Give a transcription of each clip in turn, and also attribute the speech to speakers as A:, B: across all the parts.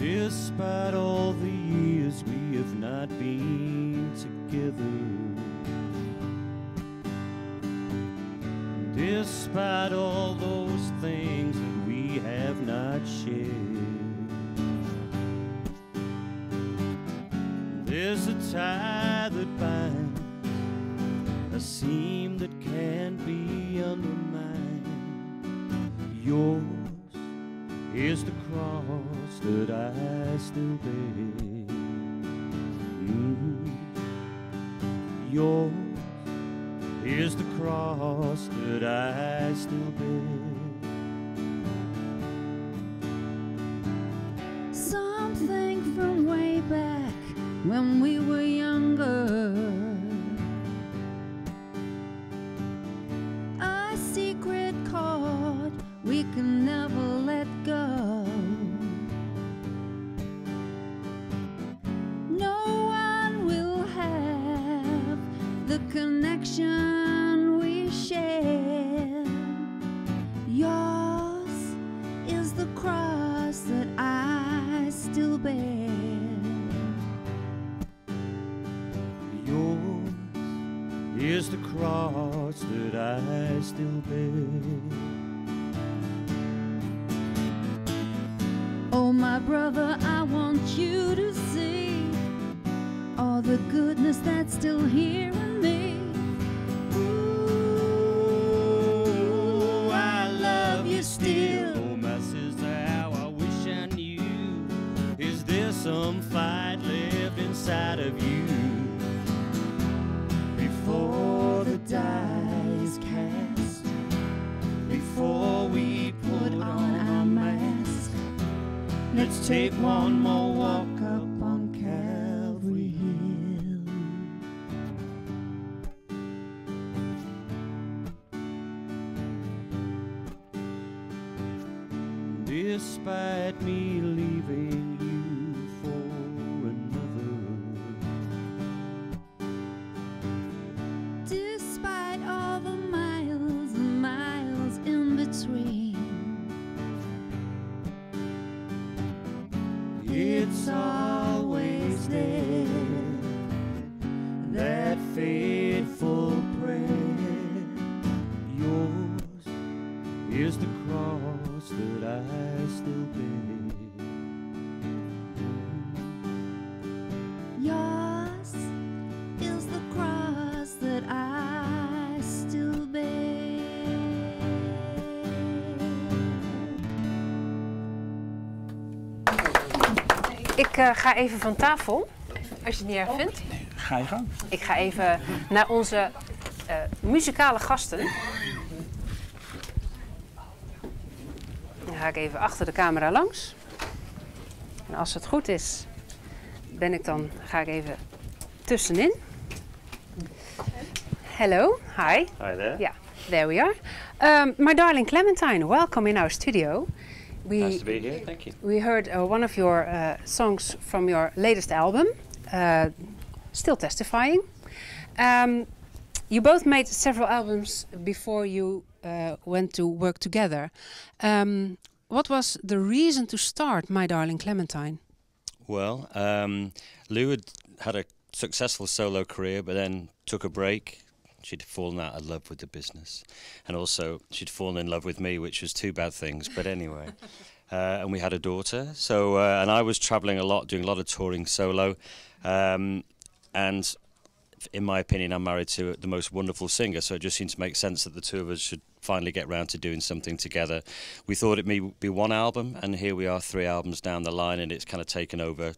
A: Despite all the years we have not been together, despite all those things that we have not shared, there's a tie that binds, a seam that can't be undermined. Yours is the cross that I still bear. Yours is the cross that I still bear.
B: Something from way back when we were younger, a secret chord we can never let go. No one will have the connection we share. Yours is the cross that I still bear.
A: Yours is the cross that I still bear.
B: Oh, my brother, I want you to see all the goodness that's still here in me.
A: Ooh, I love you still. Oh, my sister, how I wish I knew. Is there some fight left inside of you? Before the die is cast, before we put on our mask, let's take one more walk up on Calvary Hill. Despite me leaving you for another,
B: Despite all the miles and miles in between,
A: it's always there, that fateful prayer. Yours is the cross that I still bear.
B: yours is the cross that I still bear.
C: Ik ga even van tafel, als je het niet erg vindt.
D: Ga je gang.
C: Ik ga even naar onze muzikale gasten. Dan ga ik even achter de camera langs. En als het goed is, ga ik even tussenin. Hello, hi.
A: Hi there.
C: Yeah, there we are. My darling Clementine, welcome in our studio.
A: Nice to be here, thank you.
C: We heard one of your songs from your latest album, Still Testifying. You both made several albums before you went to work together. What was the reason to start My Darling Clementine?
A: Well, Lou had a successful solo career, but then took a break. She'd fallen out of love with the business, and also she'd fallen in love with me, which was two bad things. But anyway, and we had a daughter. So, and I was traveling a lot, doing a lot of touring solo, and in my opinion, I'm married to the most wonderful singer. So it just seemed to make sense that the two of us should finally get round to doing something together. We thought it may be one album, and here we are, 3 albums down the line, and it's kind of taken over.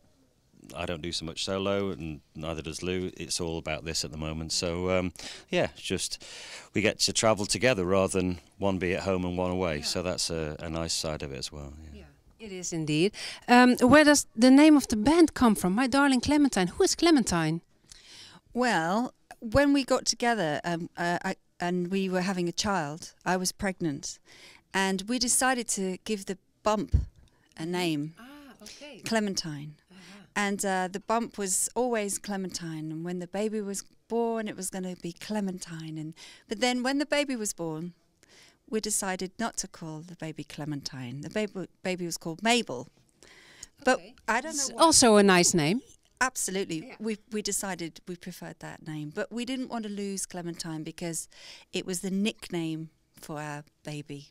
A: I don't do so much solo, and neither does Lou. It's all about this at the moment. So, yeah, it's just we get to travel together rather than one be at home and one away. Yeah. So that's a nice side of it as well. Yeah.
C: It is indeed. Where does the name of the band come from? My Darling Clementine. Who is Clementine?
E: Well, when we got together and we were having a child, I was pregnant, and we decided to give the bump a name,
C: Okay.
E: Clementine. And the bump was always Clementine, and when the baby was born, it was going to be Clementine. But then when the baby was born, we decided not to call the baby Clementine. The baby was called Mabel. But
C: Okay.
E: I don't
C: It's
E: know why.
C: also a nice name.
E: Absolutely.
C: Yeah.
E: We decided we preferred that name. But we didn't want to lose Clementine because it was the nickname for our baby.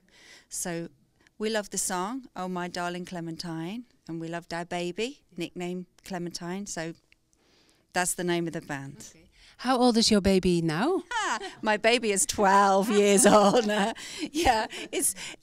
E: So we loved the song, Oh My Darling Clementine, and we loved our baby, nicknamed Clementine. So that's the name of the band.
C: How old is your baby now?
E: My baby is 12 years old now. Yeah,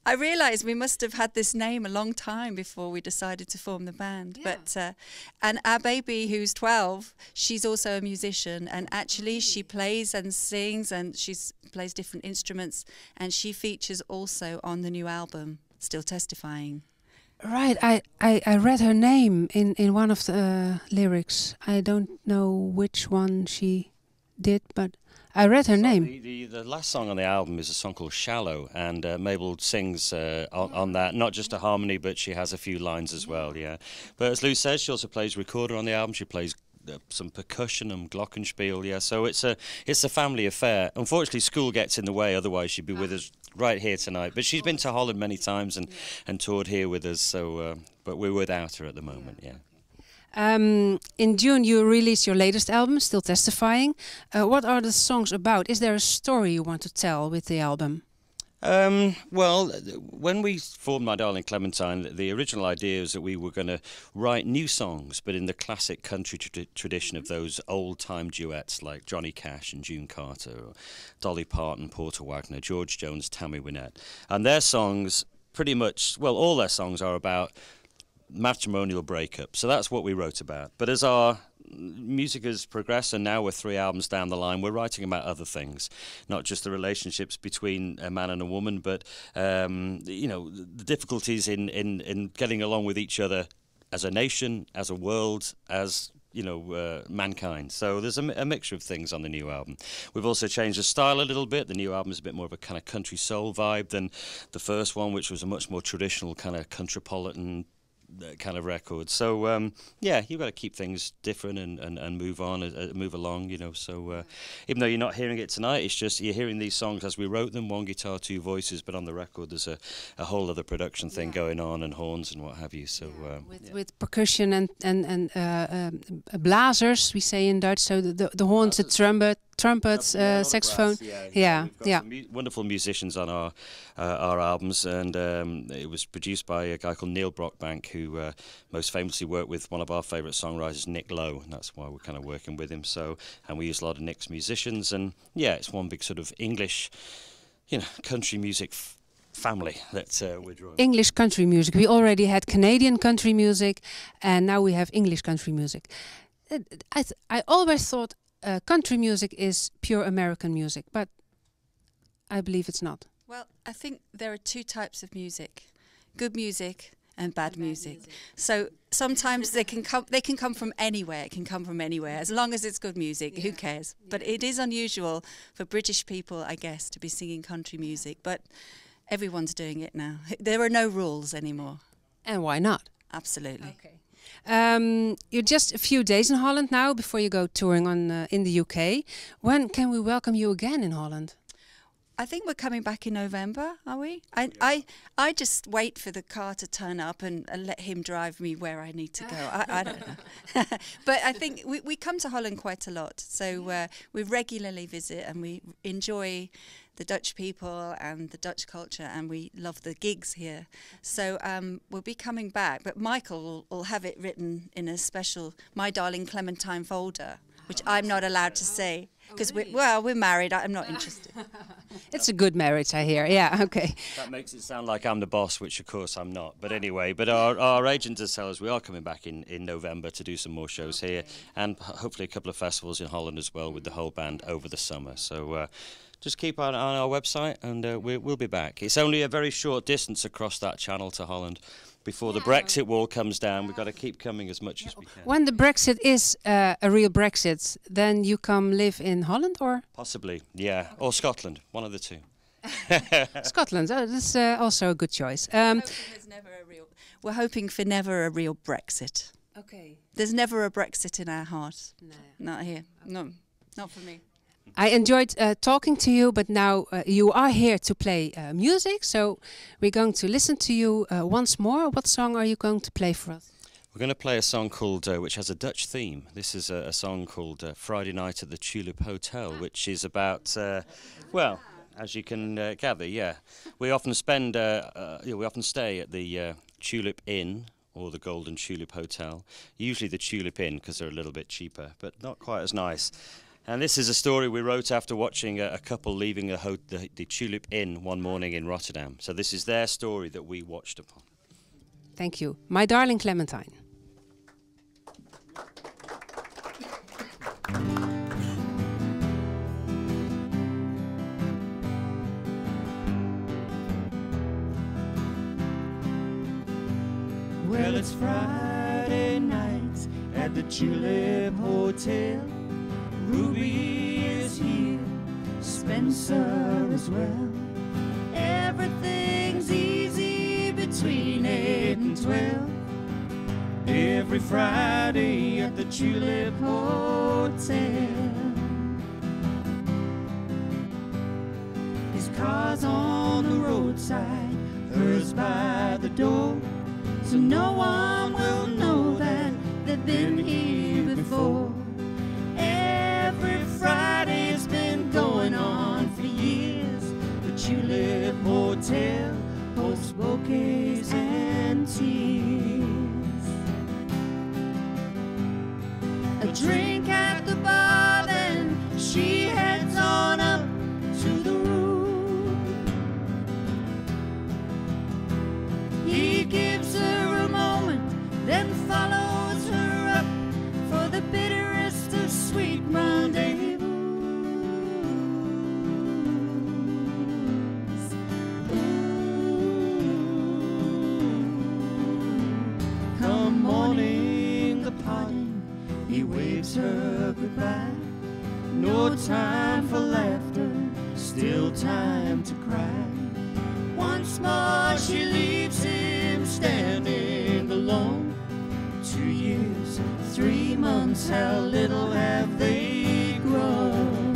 E: I realised we must have had this name a long time before we decided to form the band.
C: Yeah.
E: But and our baby, who's 12, she's also a musician, and actually she plays and sings, and she plays different instruments, and she features also on the new album, Still Testifying.
C: Right, I read her name in one of the lyrics. I don't know which one she did, but I read her name.
A: The last song on the album is a song called Shallow, and Mabel sings on that, not just a harmony, but she has a few lines as well, yeah. But as Lou says, she also plays recorder on the album. She plays some percussion and glockenspiel, yeah. So it's a family affair. Unfortunately, school gets in the way, otherwise she'd be with us right here tonight. But she's been to Holland many times and toured here with us, so but we're without her at the moment, yeah.
C: In June, you released your latest album, Still Testifying. What are the songs about? Is there a story you want to tell with the album?
A: Well, when we formed My Darling Clementine, the original idea was that we were going to write new songs, but in the classic country tradition of those old-time duets like Johnny Cash and June Carter, or Dolly Parton, Porter Wagner, George Jones, Tammy Wynette. And their songs pretty much, well, all their songs are about matrimonial breakup. So that's what we wrote about. But as our music has progressed, and now we're 3 albums down the line, we're writing about other things, not just the relationships between a man and a woman, but you know, the difficulties in getting along with each other as a nation, as a world, as you know, mankind. So there's a mixture of things on the new album. We've also changed the style a little bit. The new album is a bit more of a kind of country soul vibe than the first one, which was a much more traditional kind of countrypolitan kind of record. So yeah, you've got to keep things different and move on, move along, you know. So even though you're not hearing it tonight, it's just you're hearing these songs as we wrote them, 1 guitar, 2 voices, but on the record there's a whole other production thing going on, and horns and what have you. So
C: with percussion and blazers, we say in Dutch. So the horns, the trumpets, saxophone.
A: We've got some wonderful musicians on our albums, and it was produced by a guy called Neil Brockbank, who most famously worked with one of our favourite songwriters, Nick Lowe, and that's why we're kind of working with him. So, and we use a lot of Nick's musicians, and yeah, it's one big sort of English, you know, country music family that we're drawing.
C: English country music. We already had Canadian country music, and now we have English country music. I always thought country music is pure American music, but I believe it's not.
E: Well, I think there are 2 types of music: good music and bad music. So sometimes they can come from anywhere. It can come from anywhere, as long as it's good music. Who cares? But it is unusual for British people, I guess, to be singing country music. But everyone's doing it now. There are no rules anymore.
C: And why not?
E: Absolutely.
C: Okay. You're just a few days in Holland now before you go touring in the UK. When can we welcome you again in Holland?
E: I think we're coming back in November, are we? I just wait for the car to turn up and let him drive me where I need to go. I don't know. But I think we come to Holland quite a lot. So we regularly visit, and we enjoy the Dutch people and the Dutch culture, and we love the gigs here. So we'll be coming back. But Michael will have it written in a special My Darling Clementine folder, which I'm not allowed to say. Because we're married. I'm not interested.
C: It's a good marriage, I hear. Yeah, okay.
A: That makes it sound like I'm the boss, which of course I'm not. But anyway, but our agent does tell us we are coming back in November to do some more shows here, and hopefully a couple of festivals in Holland as well with the whole band over the summer. So just keep on our website, and we'll be back. It's only a very short distance across that channel to Holland. Before the Brexit wall comes down, we've got to keep coming as much as we can.
C: When the Brexit is a real Brexit, then you come live in Holland, or?
A: Possibly, yeah. Or Scotland, one of the 2.
C: Scotland, that's also a good choice.
E: We're hoping for never a real Brexit.
C: Okay.
E: There's never a Brexit in our hearts.
C: No.
E: Not here. No, not for me.
C: I enjoyed talking to you, but now you are here to play music, so we're going to listen to you once more. What song are you going to play for us?
A: We're going to play a song called, which has a Dutch theme. This is a song called Friday Night at the Tulip Hotel, which is about, well, as you can gather, yeah. We often spend, we often stay at the Tulip Inn or the Golden Tulip Hotel. Usually the Tulip Inn because they're a little bit cheaper, but not quite as nice. And this is a story we wrote after watching a couple leaving the Tulip Inn one morning in Rotterdam. So this is their story that we watched upon.
C: Thank you. My darling Clementine.
D: Well, it's Friday night at the Tulip Hotel. Ruby is here, Spencer as well. Everything's easy between 8 and 12. Every Friday at the Tulip Hotel. His car's on the roadside, hers by the door. So no one will know that they've been here before. Every Friday's been going on for years. The Tulip Hotel holds bouquets and tears. A drink at the bar, then she heads on up to the room. He gives her a moment, then follows her up for the bitterest of sweet rendezvous. Come morning, the parting, he waves her goodbye. No time for laughter, still time to cry. Once more she leaves him standing alone. 2 years, 3 months, how little have they grown.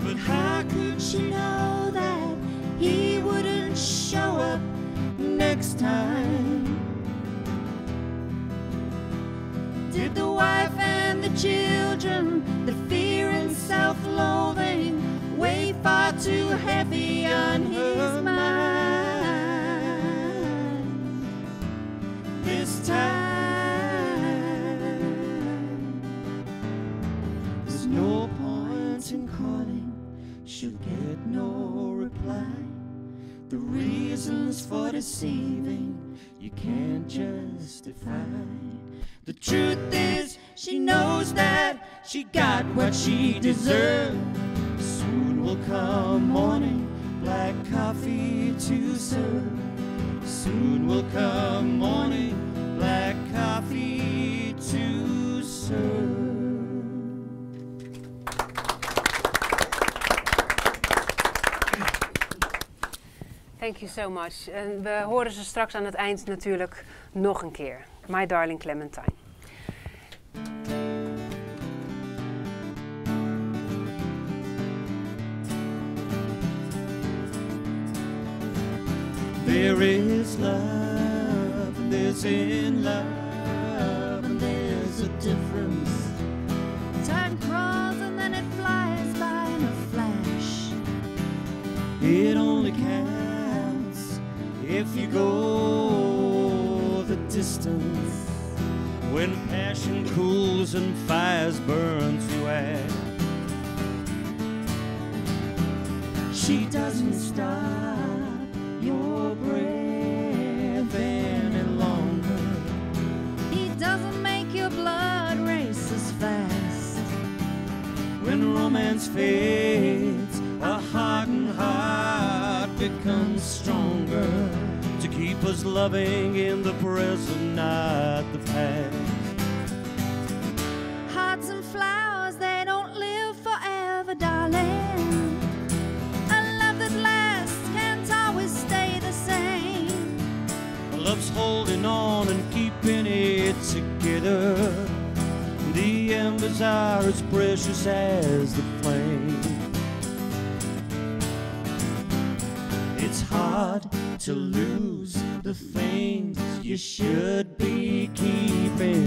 D: But how could she know that he wouldn't show up next time? Did the wife and the children, the fear and self-loathing, weigh far too heavy on his mind this time? There's no point in calling, she'll get no reply. The reasons for deceiving you can't justify. The truth is, she knows that she got what she deserved. Soon will come morning, black coffee to serve. Soon will come morning, black coffee to serve.
C: Thank you so much. En we horen ze straks aan het eind natuurlijk nog een keer. My darling Clementine.
D: There is love, and there's in love, and there's a difference.
B: Time crawls and then it flies by in a flash.
D: It only counts if you go the distance. When passion cools and fires burn to ash. She doesn't stop your breath any longer.
B: He doesn't make your blood race as fast.
D: When romance fades, a hardened heart becomes stronger to keep us loving in the present, not the past.
B: Hearts and flowers, they don't live forever, darling. A love that lasts can't always stay the same.
D: Love's holding on and keeping it together. The embers are as precious as the flame. it's hard to lose the things you should be keeping.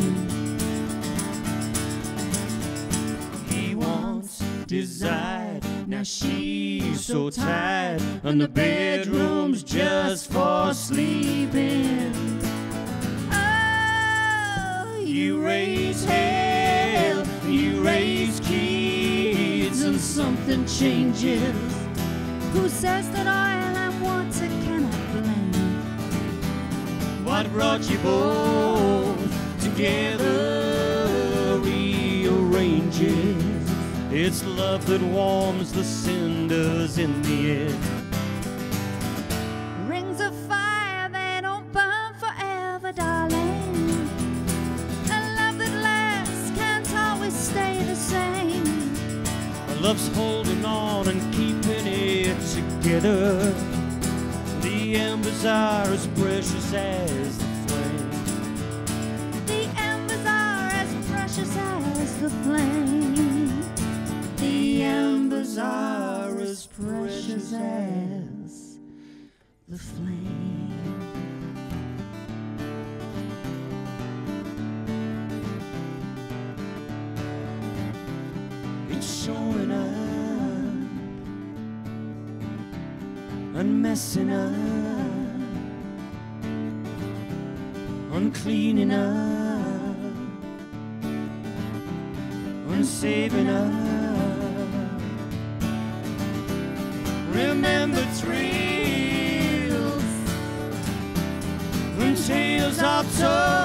D: He once desired, now she's so tired, and the bedroom's just for sleeping. Oh, you raise hell, you raise kids, and something changes.
B: Who says that oil and water cannot blend?
D: What brought you both together rearranges. It's love that warms the cinders in the end.
B: Rings of fire, they don't burn forever, darling. A love that lasts can't always stay the same.
D: Love's holding on and keeping it together. The embers are as precious as the flame.
B: The embers are as precious as the flame.
D: The embers are as precious as the flame. It's showing up and messing up and cleaning up and saving up. Remember thrills when tales are told.